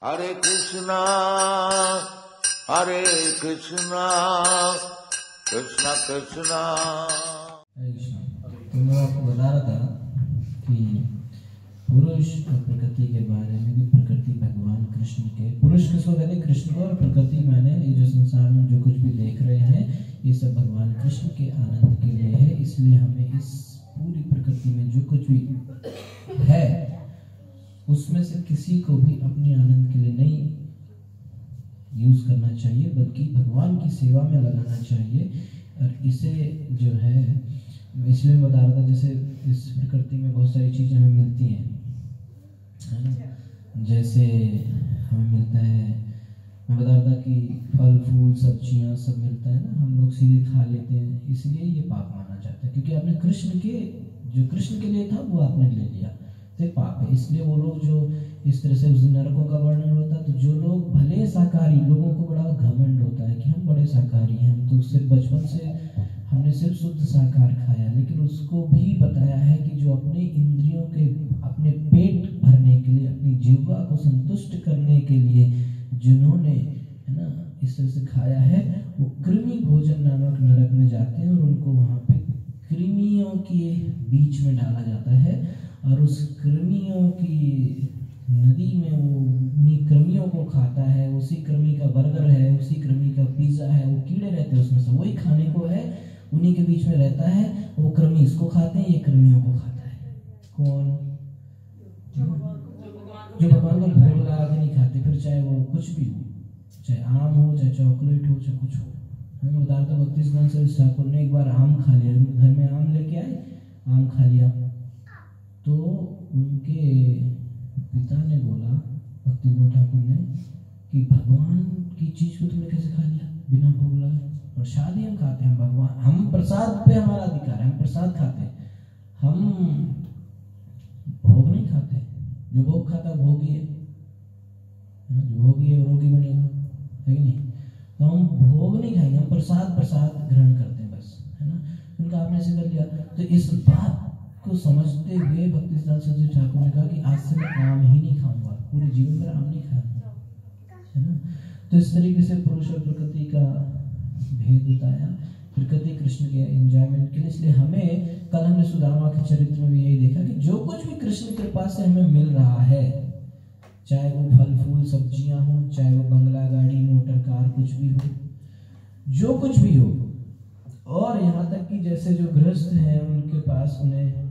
हरे कृष्णा कृष्णा कृष्णा। तो मैं आपको बता रहा था कि पुरुष और प्रकृति के बारे में, कि प्रकृति भगवान कृष्ण के, पुरुष किसको कहते हैं? कृष्ण को। और प्रकृति माने ये जो संसार में जो कुछ भी देख रहे हैं ये सब भगवान कृष्ण के आनंद के लिए है। इसलिए हमें इस पूरी प्रकृति में जो कुछ भी है उसमें से किसी को भी अपने आनंद के लिए नहीं यूज करना चाहिए, बल्कि भगवान की सेवा में लगाना चाहिए। और इसे जो है, इसलिए मैं बता रहा था, जैसे इस प्रकृति में बहुत सारी चीज़ें हमें मिलती हैं, है ना। जैसे हमें मिलता है, मैं बता रहा था कि फल फूल सब्जियां सब मिलता है ना, हम लोग सीधे खा लेते हैं, इसलिए ये पाप माना जाता है, क्योंकि आपने कृष्ण के, जो कृष्ण के लिए था वो आपने ले लिया, तो पाप है। इसलिए वो लोग जो इस तरह से उस दिन नरकों का वर्णन होता है, तो जो लोग भले शाकाहारी, लोगों को बड़ा घमंड होता है कि हम बड़े शाकाहारी हैं, हम तो सिर्फ बचपन से हमने सिर्फ शुद्ध शाकाहार खाया, लेकिन उसको भी बताया है कि जो अपने इंद्रियों के, अपने पेट भरने के लिए, अपनी जीवा को संतुष्ट करने के लिए जिन्होंने, है ना, इस तरह से खाया है, वो कृमि भोजन नामक नरक में जाते हैं और उनको वहाँ पे कृमियों के बीच में डाला जाता है और उस कृमियों की नदी में वो उन्हीं कृमियों को खाता है। उसी कृमि का बर्गर है, उसी कृमि का पिज्जा है, वो कीड़े रहते हैं उसमें से, वही खाने को है, उन्हीं के बीच में रहता है। वो कृमि इसको खाते हैं, ये कृमियों को खाता है। कौन? जो भगवान को भोग लगा के नहीं खाते, फिर चाहे वो कुछ भी हो, चाहे आम हो, चाहे चॉकलेट हो, चाहे कुछ हो। हम बता रहे थे भक्ति सिद्धांत सरस्वती ठाकुर ने एक बार आम खा लिया, घर में आम लेके आए, आम खा लिया, तो उनके पिता ने बोला, भक्ति सिद्धांत ठाकुर ने, कि भगवान की चीज को तुमने कैसे खा लिया बिना भोग लगाए? प्रसाद ही हम खाते हैं, भगवान, हम प्रसाद पे हमारा अधिकार है, हम प्रसाद खाते हैं, हम भोग नहीं खाते। जो भोग खाता है भोगी है, जो भोगी है वो रोगी बनेगा, है कि नहीं? तो हम भोग नहीं खाएंगे, हम प्रसाद ग्रहण करते हैं बस, है ना। उनका आपने ऐसे कर लिया। तो इस बात को समझते हुए भक्ति सिद्धांत सरस्वती ठाकुर ने कहा कि आज से मैं आम ही नहीं खाऊंगा, पूरे जीवन में आम नहीं खाऊंगा, है ना। तो इस तरीके से पुरुष और प्रकृति का भेद बताया, प्रकृति कृष्ण के एंजॉयमेंट के लिए। इसलिए हमें, कल हमने सुदामा के चरित्र में भी यही देखा कि जो कुछ भी कृष्ण कृपा से हमें मिल रहा है, चाहे वो फल फूल सब्जियां हो, चाहे वो बंगला गाड़ी मोटर कार कुछ भी हो, जो कुछ भी हो, और यहाँ तक कि जैसे जो गृहस्थ हैं उनके पास, उन्हें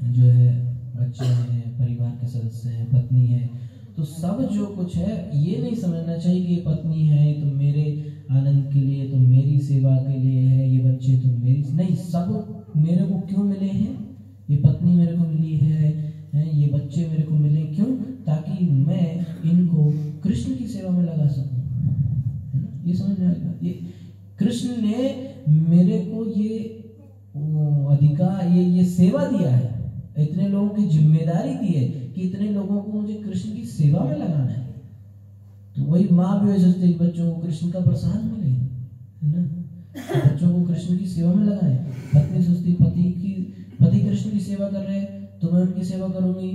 जो है बच्चे हैं, परिवार के सदस्य हैं, पत्नी है, तो सब जो कुछ है, ये नहीं समझना चाहिए कि ये पत्नी है तो मेरे आनंद के लिए, तो मेरी सेवा के लिए है, ये बच्चे तो मेरी नहीं, सब मेरे को क्यों मिले हैं? ये पत्नी मेरे को मिली है, ये बच्चे मेरे को मिले क्यों? ताकि मैं इनको कृष्ण की सेवा में लगा सकूं, है ना। ये समझ में आएगा, ये कृष्ण ने मेरे को ये अधिकार, ये सेवा दिया है, इतने लोगों की जिम्मेदारी दी है कि इतने लोगों को मुझे कृष्ण की सेवा में लगाना है। तो वही माँ भी वैसे सोचती है बच्चों को कृष्ण का प्रसाद मिले, है ना, तो बच्चों को कृष्ण की सेवा में लगाए। पत्नी सोचती पति कृष्ण की सेवा कर रहे हैं तो मैं उनकी सेवा करूंगी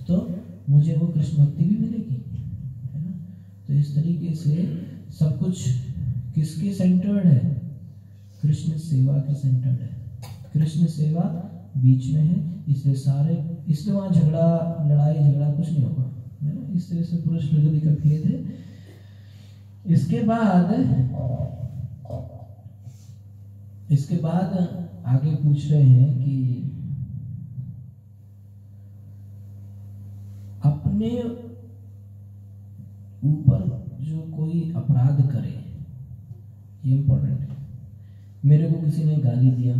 तो मुझे वो कृष्ण भक्ति भी मिलेगी, है ना। तो इस तरीके से सब कुछ किसके सेंटर्ड है? कृष्ण सेवा के सेंटर्ड है, कृष्ण सेवा बीच में है। इसलिए वहां लड़ाई झगड़ा कुछ नहीं होगा, है ना। इस तरह से पुरुष प्रकृति का भेद है। इसके बाद आगे पूछ रहे हैं कि अपने ऊपर जो कोई अपराध करे, ये इंपॉर्टेंट है। मेरे को किसी ने गाली दिया,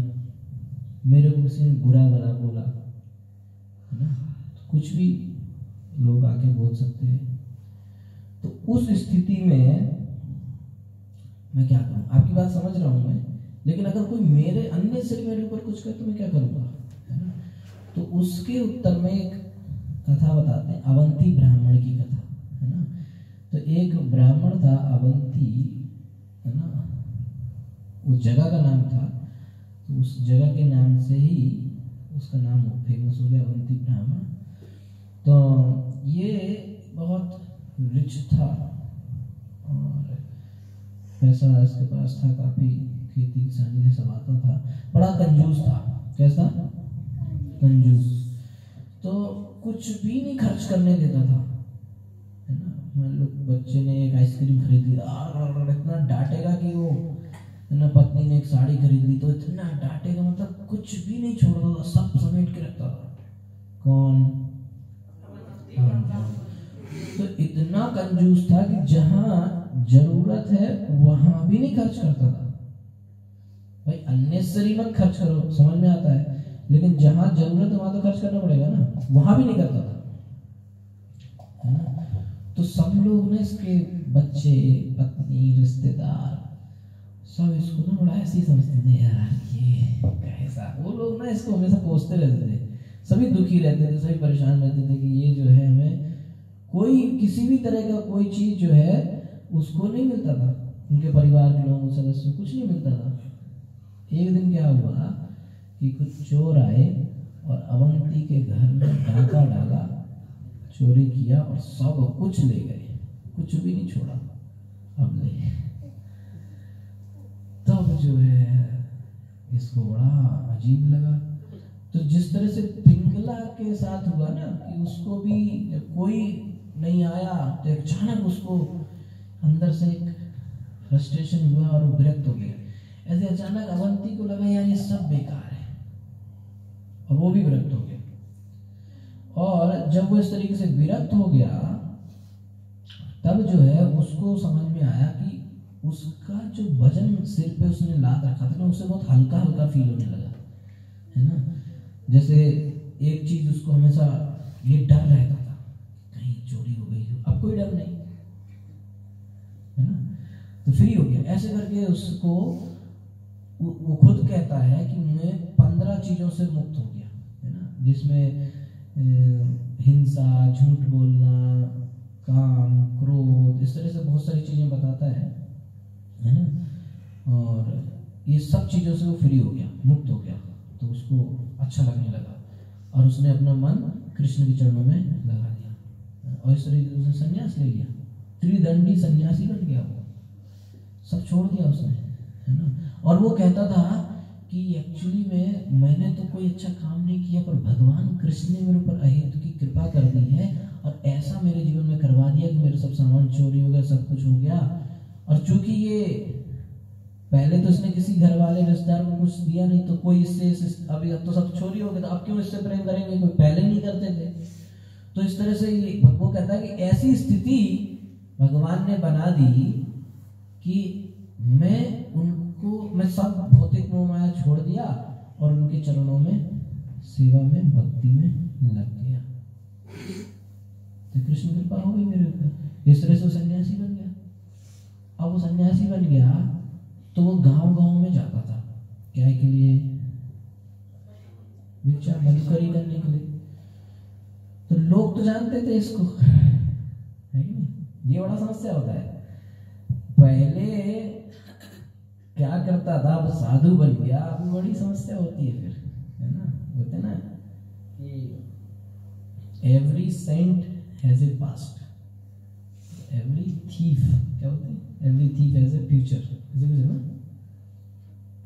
मेरे को किसी ने बुरा भला बोला, है ना, तो कुछ भी लोग आके बोल सकते हैं। तो उस स्थिति में मैं क्या करूं? आपकी बात समझ रहा हूं मैं, लेकिन अगर कोई मेरे अन्य से मेरे ऊपर कुछ करे तो मैं क्या करूंगा, है ना। तो उसके उत्तर में एक कथा बताते हैं, अवंती ब्राह्मण की कथा, है ना। तो एक ब्राह्मण था अवंती, है ना, उस जगह का नाम था, तो उस जगह के नाम से ही उसका नाम फेमस हो गया, अवंती ब्राह्मण। तो ये बहुत रिच था और पैसा इसके पास था, काफी खेती किसानी से सब आता था, बड़ा कंजूस था। कैसा? कंजूस। तो कुछ भी नहीं खर्च करने देता था, है ना। मान लो बच्चे ने एक आइसक्रीम खरीद ली, इतना डांटेगा कि वो, है ना, पत्नी ने एक साड़ी खरीद ली तो इतना डांटेगा, मतलब कुछ भी नहीं छोड़ता था, सब समेट के रखता था। कौन? तो इतना कंजूस था कि जहां जरूरत है वहां भी नहीं खर्च करता था। भाई अननेसेसरी मत खर्च करो, समझ में आता है, लेकिन जहां जरूरत है वहां तो खर्च करना पड़ेगा ना, वहां भी नहीं करता था, है ना। तो सब लोग ना, इसके बच्चे, पत्नी, रिश्तेदार, सब इसको ना बड़ा ऐसे ही समझते थे, यार ये कैसा। वो लोग ना इसको हमेशा कोसते रहते थे, सभी दुखी रहते थे, सभी परेशान रहते थे कि ये जो है हमें कोई किसी भी तरह का कोई चीज जो है उसको नहीं मिलता था, उनके परिवार के लोगों सदस्य कुछ नहीं मिलता था। एक दिन क्या हुआ कि कुछ चोर आए और अवंती के घर में डाका डाला, चोरी किया और सब कुछ ले गए, कुछ भी नहीं छोड़ा। अब ले, तब जो है इसको बड़ा अजीब लगा। तो जिस तरह से पिंगला के साथ हुआ ना कि उसको भी कोई नहीं आया तो अचानक उसको अंदर से एक फ्रस्ट्रेशन हुआ और वो विरक्त हो गया। ऐसे अचानक अवंती को लगा यार ये सब बेकार है, और वो भी विरक्त हो गया। और जब वो इस तरीके से विरक्त हो गया तब जो है उसको समझ में आया कि उसका जो वजन सिर पे उसने लाद रखा था ना, उसे बहुत हल्का हल्का फील होने लगा, है ना। जैसे एक चीज उसको हमेशा ये डर रहता था कहीं चोरी हो गई हो, अब कोई डर नहीं, है ना। तो फ्री हो गया। ऐसे करके उसको वो खुद कहता है कि मैं 15 चीजों से मुक्त हो गया, है ना, जिसमें हिंसा, झूठ बोलना, काम, क्रोध, इस तरह से बहुत सारी चीजें बताता है ना। और ये सब चीजों से वो फ्री हो गया, मुक्त हो गया। तो उसको अच्छा लगने लगा और उसने अपना मन कृष्ण के चरणों में लगा दिया और इस तरीके से उसने संन्यास ले लिया। त्रिदंडी सन्यासी बन गया, वो सब छोड़ दिया उसने, है ना। और वो कहता था कि एक्चुअली में मैंने तो कोई अच्छा काम नहीं किया, पर भगवान कृष्ण ने मेरे ऊपर अहेतु की कृपा कर दी है और ऐसा मेरे जीवन में करवा दिया कि मेरे सब सामान चोरी हो गया, सब कुछ हो गया। और चूंकि ये पहले तो इसने किसी घर वाले रिश्तेदार को कुछ दिया नहीं, तो कोई इससे अभी अब तो सब चोरी हो गया, तो अब क्यों इससे प्रेम करेंगे, कोई पहले नहीं करते थे। तो इस तरह से ये वो कहता है कि ऐसी स्थिति भगवान ने बना दी कि मैं सब भौतिक मोह माया छोड़ दिया और उनके चरणों में सेवा में, भक्ति में लग गया। तो कृष्ण कृपा हो गई मेरे ऊपर, इस तरह से सन्यासी बन गया। अब वो सन्यासी बन गया तो वो गांव-गांव में जाता था, क्या के लिए? भिक्षा मधुकरी करने के लिए। तो लोग तो जानते थे इसको, है कि नहीं? ये बड़ा समस्या होता है। पहले क्या करता था, अब साधु बन गया, अब बड़ी समस्या होती है फिर, है ना। बोलते ना कि every saint has a past, every thief, क्या होता है, every thief has a future, ना।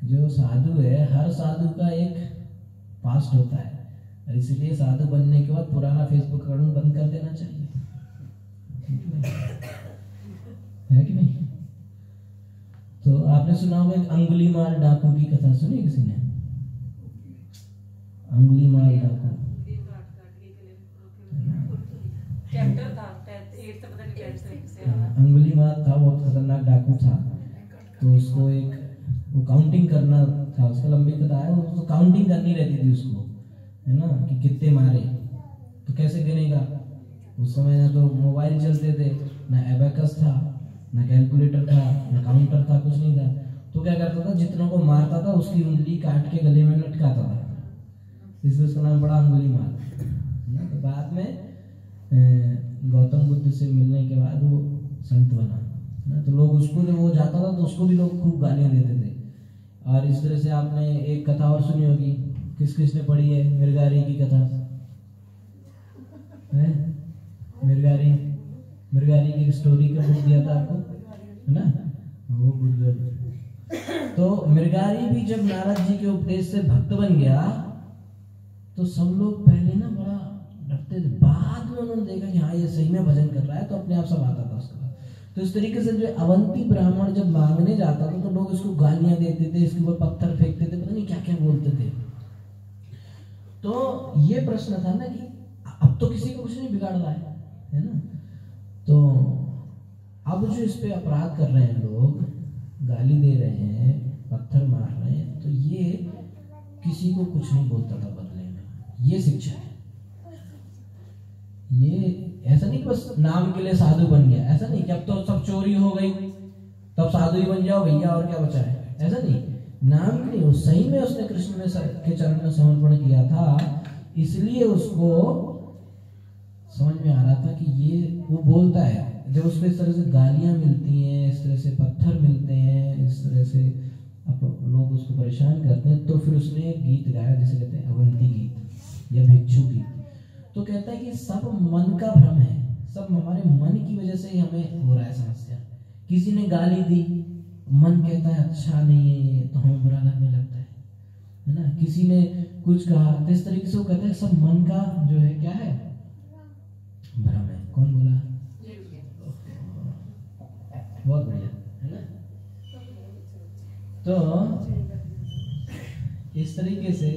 जो साधु है, हर साधु का एक पास्ट होता है, और इसलिए साधु बनने के बाद पुराना फेसबुक अकाउंट बंद कर देना चाहिए, है कि नहीं। तो आपने सुना होगा एक अंगुलीमाल डाकू की कथा, सुनी किसी ने? अंगुलीमाल डाकू अंगुलीमाल था, बहुत खतरनाक डाकू था। तो उसको एक वो काउंटिंग करना था, उसका लंबी कथा है, उसको काउंटिंग करनी रहती थी उसको, है ना, कि कितने मारे। तो कैसे गिनेगा? उस समय ना तो मोबाइल चलते थे, ना एबेकस था, ना कैलकुलेटर था, ना काउंटर था, कुछ नहीं था। तो क्या करता था, जितनों को मारता था उसकी उंगली काट के गले में लटकाता था, इसलिए उसका नाम पड़ा अंगुलीमाल। तो बाद में गौतम बुद्ध से मिलने के बाद वो संत बना ना। तो लोग उसको, जब वो जाता था तो उसको भी लोग खूब गालियां देते थे। और इस तरह से आपने एक कथा और सुनी होगी, किसने पढ़ी है, मिर्गारी की कथा है? मिर्गारी मृगारी की स्टोरी का बुक दिया था आपको, है ना, वो बुक। तो मृगारी भी जब नारद जी के उपदेश से भक्त बन गया तो सब लोग पहले ना बड़ा डरते थे, बाद में उन्होंने देखा कि हाँ ये सही में भजन कर रहा है, तो अपने आप सब आता था उसके बाद। तो इस तरीके से जो अवंती ब्राह्मण जब मांगने जाता था तो लोग इसको गालियां देते थे, इसके ऊपर पत्थर फेंकते थे, पता नहीं क्या क्या बोलते थे। तो ये प्रश्न था ना कि अब तो किसी को कुछ नहीं बिगाड़ रहा है ना, तो अब जो इस पे अपराध कर रहे हैं लोग, गाली दे रहे हैं, पत्थर मार रहे हैं, तो ये किसी को कुछ नहीं बोलता था बदले में। ये शिक्षा है। ये ऐसा नहीं बस नाम के लिए साधु बन गया, ऐसा नहीं कि अब तो सब चोरी हो गई तब साधु ही बन जाओ भैया और क्या बचा है, ऐसा नहीं। नाम के लिए सही में उसने कृष्ण में के चरण में समर्पण किया था, इसलिए उसको समझ में आ रहा था कि ये वो बोलता है। जब उसको इस तरह से गालियां मिलती हैं, इस तरह से पत्थर मिलते हैं, इस तरह से अब लोग उसको परेशान करते हैं, तो फिर उसने एक गीत गाया जिसे कहते हैं अवंती गीत या भिक्षु गीत। तो कहता है कि सब मन का भ्रम है, सब हमारे मन की वजह से ही हमें हो रहा है समस्या। किसी ने गाली दी, मन कहता है अच्छा नहीं है ये, तो हमें बुरा लगने लगता है ना। किसी ने कुछ कहा, तो इस तरीके से वो कहता है सब मन का जो है क्या है, भ्रम है। कौन बोला? बहुत बढ़िया, है ना। तो इस तरीके से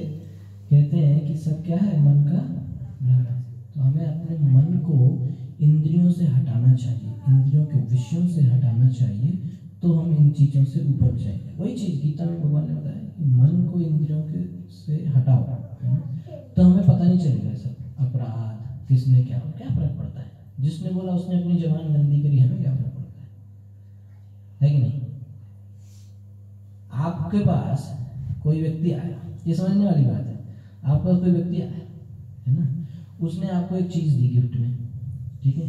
कहते हैं कि सब क्या है, मन का भ्रम है। तो हमें अपने मन को इंद्रियों से हटाना चाहिए, इंद्रियों के विषयों से हटाना चाहिए, तो हम इन चीजों से ऊपर जाएंगे। वही चीज गीता में भगवान ने बताया कि मन को इंद्रियों के से हटाओ, है ना, तो हमें पता नहीं चलेगा सब अपराध किसने क्या फर्क पड़ता है। जिसने बोला उसने अपनी जबान गंदी करी, हमें क्या फर्क पड़ता है कि नहीं। आपके पास कोई व्यक्ति आया, ये समझने वाली बात है, आपके पास कोई व्यक्ति आया, है ना, उसने आपको एक चीज दी गिफ्ट में, ठीक है,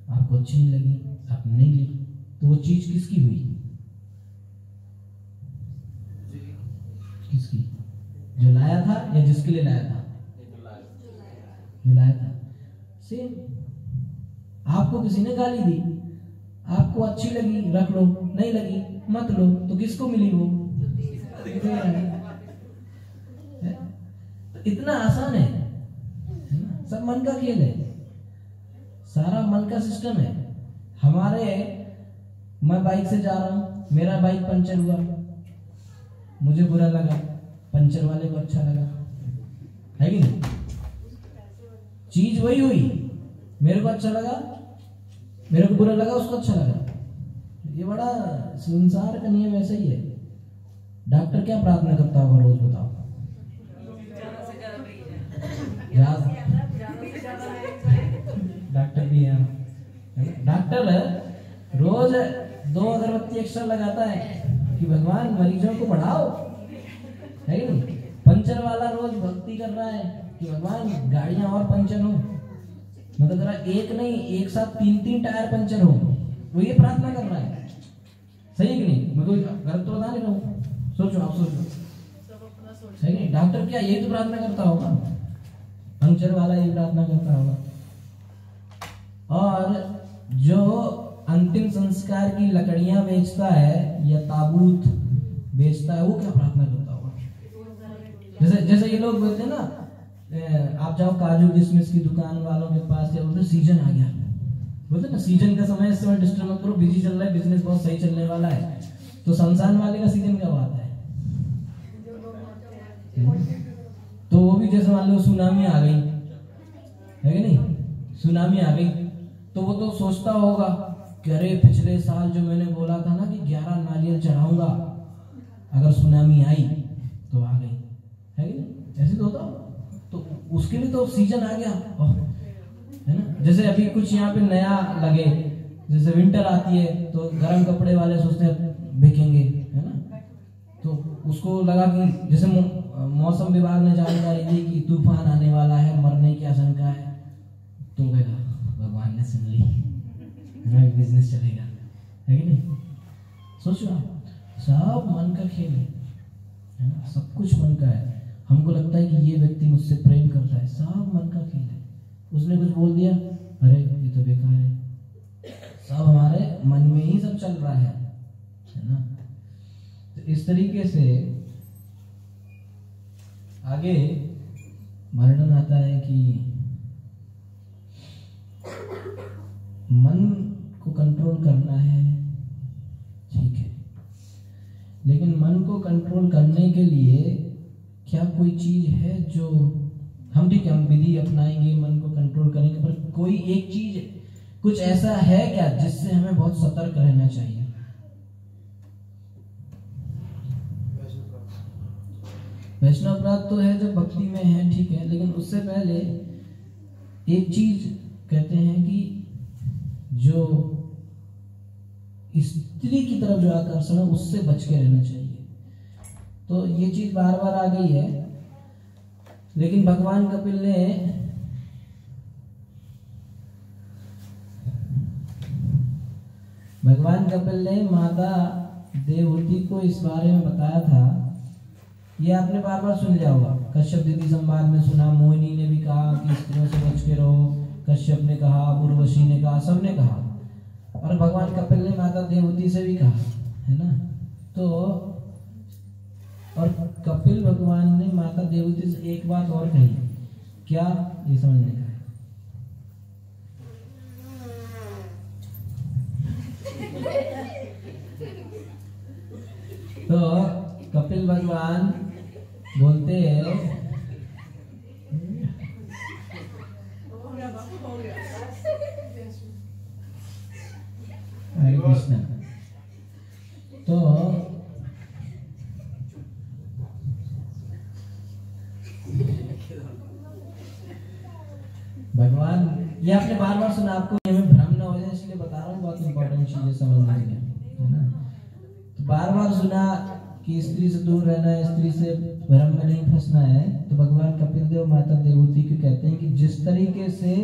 आपको अच्छी नहीं लगी, आपने नहीं ली, तो वो चीज किसकी हुई? किसकी? जो लाया था या जिसके लिए लाया था? जो लाया था। सेम, आपको किसी ने गाली दी, आपको अच्छी लगी रख लो, नहीं लगी मत लो, तो किसको मिली वो? तो इतना आसान है ना? सब मन का खेल है, सारा मन का सिस्टम है। हमारे, मैं बाइक से जा रहा हूं, मेरा बाइक पंचर हुआ, मुझे बुरा लगा, पंचर वाले को अच्छा लगा, है कि नहीं। चीज वही हुई, मेरे को अच्छा लगा, मेरे को बुरा लगा, उसको अच्छा लगा। ये बड़ा संसार का नियम ऐसा ही है। डॉक्टर क्या प्रार्थना करता होगा रोज, बताओ? डॉक्टर भी है, डॉक्टर रोज 2 अगरबत्ती एक्स्ट्रा लगाता है कि भगवान मरीजों को बढ़ाओ, है कि नहीं। पंचर वाला रोज भक्ति कर रहा है कि भगवान गाड़ियां और पंचर हो, मतलब जरा एक नहीं, एक साथ 3-3 टायर पंचर हो, वो ये प्रार्थना कर रहा है। सही है कि नहीं? मैं कोई गलत तो बता नहीं रहा हूँ, सोचो, आप सोचो, है कि नहीं। डॉक्टर क्या ये तो प्रार्थना करता होगा, पंचर वाला ये प्रार्थना करता होगा, और जो अंतिम संस्कार की लकड़ियां बेचता है या ताबूत बेचता है, वो क्या प्रार्थना करता होगा? जैसे ये लोग बोलते हैं ना, आप जाओ काजू किशमिश की दुकान वालों के पास, या बोलते सीजन आ गया, बोलते ना सीजन का समय, इस समय डिस्टर्ब मत करो, बिजी चल रहा है, बिजनेस बहुत सही चलने वाला है। तो संसान वाले का सीजन कब आता है? तो वो भी जैसे मान लो सुनामी आ गई, है कि नहीं, सुनामी आ गई, तो वो तो सोचता होगा कि अरे पिछले साल जो मैंने बोला था ना कि 11 नारियल चढ़ाऊंगा, अगर सुनामी आई तो आ गई, है कि नहीं, ऐसे तो होता। तो उसके लिए तो सीजन आ गया, है ना। जैसे अभी कुछ यहाँ पे नया लगे, जैसे विंटर आती है तो गर्म कपड़े वाले सोचते हैं बिकेंगे, है ना, तो उसको लगा कि जैसे मौसम विभाग ने जानकारी दी कि तूफान आने वाला है, मरने की आशंका है, तो कहेगा भगवान ने सुन ली, मेरा बिजनेस चलेगा, है कि नहीं। सोचो आप, सब मन का खेल है ना, सब कुछ मन का है। हमको लगता है कि ये व्यक्ति मुझसे प्रेम करता है, सब मन का खेल है। उसने कुछ बोल दिया, अरे ये तो बेकार है, मन में ही सब चल रहा है ना। तो इस तरीके से आगे वर्णन आता है कि मन को कंट्रोल करना है, ठीक है, लेकिन मन को कंट्रोल करने के लिए क्या कोई चीज है जो हम, ठीक है, हम विधि अपनाएंगे, मन को कंट्रोल करेंगे, पर कोई एक चीज, कुछ ऐसा है क्या जिससे हमें बहुत सतर्क रहना चाहिए? वैष्णव अपराध तो है जो भक्ति में है, ठीक है, लेकिन उससे पहले एक चीज कहते हैं कि जो स्त्री की तरफ जो आकर्षण है उससे बच के रहना चाहिए। तो ये चीज बार बार आ गई है, लेकिन भगवान कपिल ने माता देवहूति को इस बारे में बताया था। ये आपने बार बार सुन लिया होगा, कश्यप दीदी संवाद में सुना, मोहिनी ने भी कहा कि स्त्रियों से बच के रहो, कश्यप ने कहा, उर्वशी ने कहा, सबने कहा, और भगवान कपिल ने माता देवहूति से भी कहा, है ना। तो और कपिल भगवान ने माता देवहूति से एक बात और कही, क्या, ये समझने का है। तो कपिल भगवान बोलते हैं, हरे कृष्ण, तो भगवान, ये आपने बार बार सुना, आपको हमें भ्रम न हो जाए इसलिए बता रहा हूँ, बहुत इंपॉर्टेंट चीजें समझने के लिए, है ना। तो बार बार सुना कि स्त्री से दूर रहना है, स्त्री से भ्रम में नहीं फंसना है। तो भगवान कपिल देव माता देवहूति को कहते हैं कि जिस तरीके से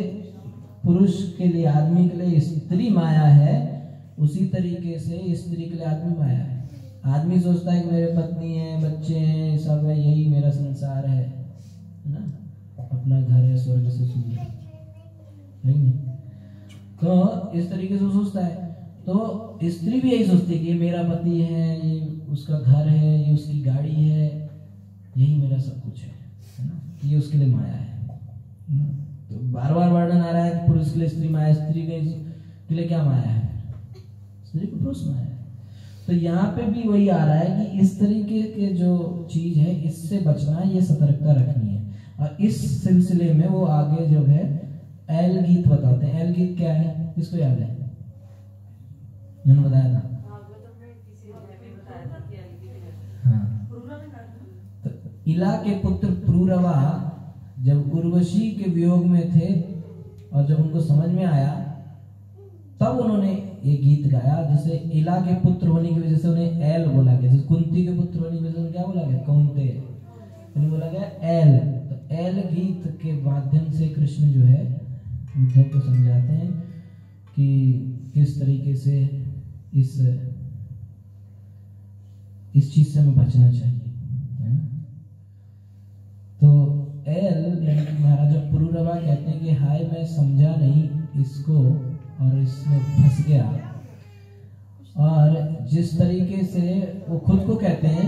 पुरुष के लिए, आदमी के लिए स्त्री माया है, उसी तरीके से स्त्री के लिए आदमी माया है। आदमी सोचता है कि मेरे पत्नी है, बच्चे हैं, सब है, यही मेरा संसार है ना, अपना घर है स्वर्ग से सुंदर, नहीं। तो इस तरीके से सोचता है। तो स्त्री भी यही सोचती है कि ये मेरा पति है, ये उसका घर है, ये उसकी गाड़ी है, यही मेरा सब कुछ है ना, ये उसके लिए माया है। तो बार बार वर्णन आ रहा है कि पुरुष के लिए स्त्री माया, स्त्री के लिए क्या माया है, स्त्री को पुरुष माया है। तो यहाँ पे भी वही आ रहा है कि इस तरीके के जो चीज है इससे बचना, ये सतर्कता रखनी है। और इस सिलसिले में वो आगे जो है एल गीत बताते हैं। एल गीत क्या है, किसको याद है? मैंने बताया था, हाँ। तो इला के पुत्र पुरूरवा जब उर्वशी के वियोग में थे और जब उनको समझ में आया, तब उन्होंने ये गीत गाया, जिसे इला के पुत्र होने की वजह से उन्हें एल बोला गया, जैसे कुंती के पुत्र होने की वजह से क्या बोला गया, कौंते, बोला गया एल। तो एल गीत के माध्यम से कृष्ण जो है उद्धव को समझाते हैं कि किस तरीके से इस चीज से हमें बचना चाहिए, है ना। तो एल यानी कि महाराजा पुरूरवा कहते हैं कि हाय मैं समझा नहीं इसको और इसमें फंस गया। और जिस तरीके से वो खुद को कहते हैं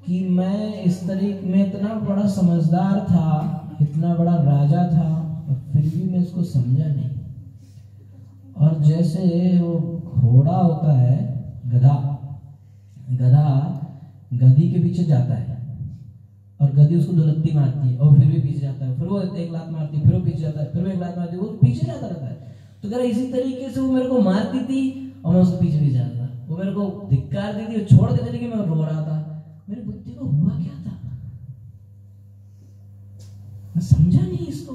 कि मैं इस तरीके में इतना बड़ा समझदार था, इतना बड़ा राजा था, और फिर भी मैं इसको समझा नहीं। और जैसे वो घोड़ा होता है, गधा गधी के पीछे जाता है और गधी उसको दुलत्ती मारती है और फिर भी पीछे जाता है, फिर वो एक लात मारती है, फिर वो पीछे जाता है, फिर वो एक लात मारती है, वो पीछे जाता रहता है। तो अगर इसी तरीके से वो मेरे को मारती थी और मैं उसके पीछे भी जाता था, वो मेरे को धिक्कार दी थी, छोड़ के चली गई, मैं रो रहा था, मेरी बुद्धि को हुआ क्या था, मैं समझा नहीं इसको,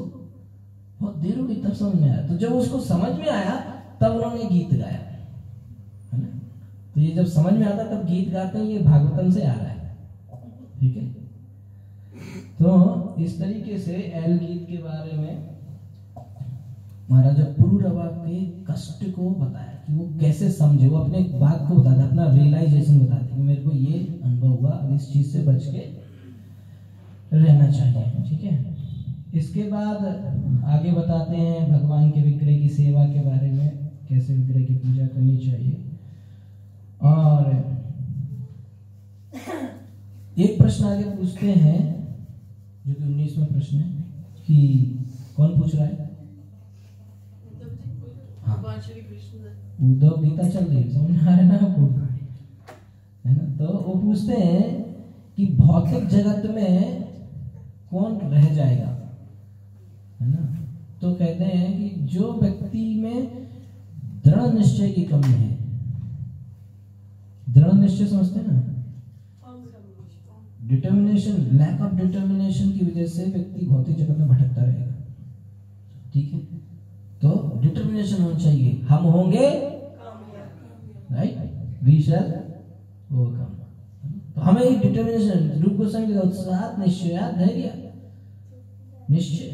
बहुत देर हो गई तब समझ में आया। तो जब उसको समझ में आया तब उन्होंने गीत गाया, है ना। तो ये जब समझ में आता तब गीत गाते हैं, ये भागवतम से आ रहा है, ठीक है। तो इस तरीके से एल गीत के बारे में महाराजा पुरूरवा के कष्ट को बताया कि वो कैसे समझे, वो अपने बात को बताते, अपना रियलाइजेशन बताते कि मेरे को ये अनुभव हुआ, अब इस चीज से बच के रहना चाहिए, ठीक है। इसके बाद आगे बताते हैं भगवान के विग्रह की सेवा के बारे में। कैसे विग्रह की पूजा करनी चाहिए। और एक प्रश्न आगे पूछते हैं जो कि 19वां प्रश्न है कि कौन पूछ रहा है? हाँ, उद्धव गीता चल रही है, समझ में आ रहा है ना आपको, है ना। तो वो पूछते हैं कि भौतिक जगत में कौन रह जाएगा, है ना। तो कहते हैं कि जो व्यक्ति में दृढ़ निश्चय की कमी है, दृढ़ निश्चय समझते हैं ना, डिटर्मिनेशन, लैक ऑफ डिटर्मिनेशन की वजह से व्यक्ति भौतिक जगत में भटकता रहेगा। ठीक है, तो डिटर्मिनेशन होना चाहिए, हम होंगे, राइट, वी शैल ओवरकम। तो हमें एक डिटर्मिनेशन, रूप गोस्वामी का उत्साह, निश्चय, धैर्य, निश्चय,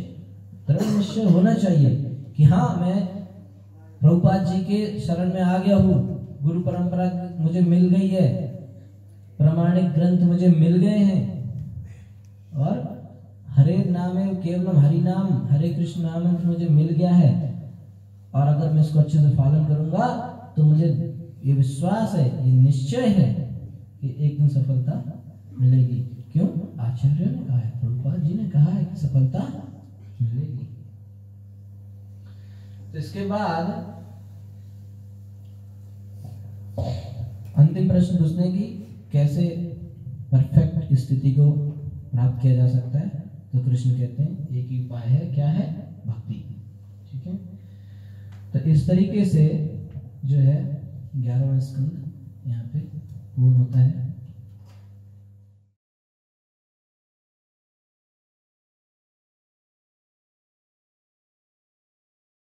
दृढ़ निश्चय होना चाहिए कि हाँ मैं प्रभुपाद जी के शरण में आ गया हूँ, गुरु परंपरा मुझे मिल गई है, प्रामाणिक ग्रंथ मुझे मिल गए हैं, और हरे नाम केवलम हरि नाम, हरे कृष्ण नाम मुझे मिल गया है, और अगर मैं इसको अच्छे से पालन करूंगा तो मुझे ये विश्वास है, ये निश्चय है कि एक दिन सफलता मिलेगी। क्यों? आचार्य ने कहा है, प्रभुपाद जी ने कहा है कि सफलता मिलेगी। तो इसके बाद अंतिम प्रश्न पूछने की कैसे परफेक्ट स्थिति को प्राप्त किया जा सकता है। तो कृष्ण कहते हैं एक ही उपाय है, क्या है? भक्ति। ठीक है, तो इस तरीके से जो है 11वां स्कंद यहाँ पे पूर्ण होता है।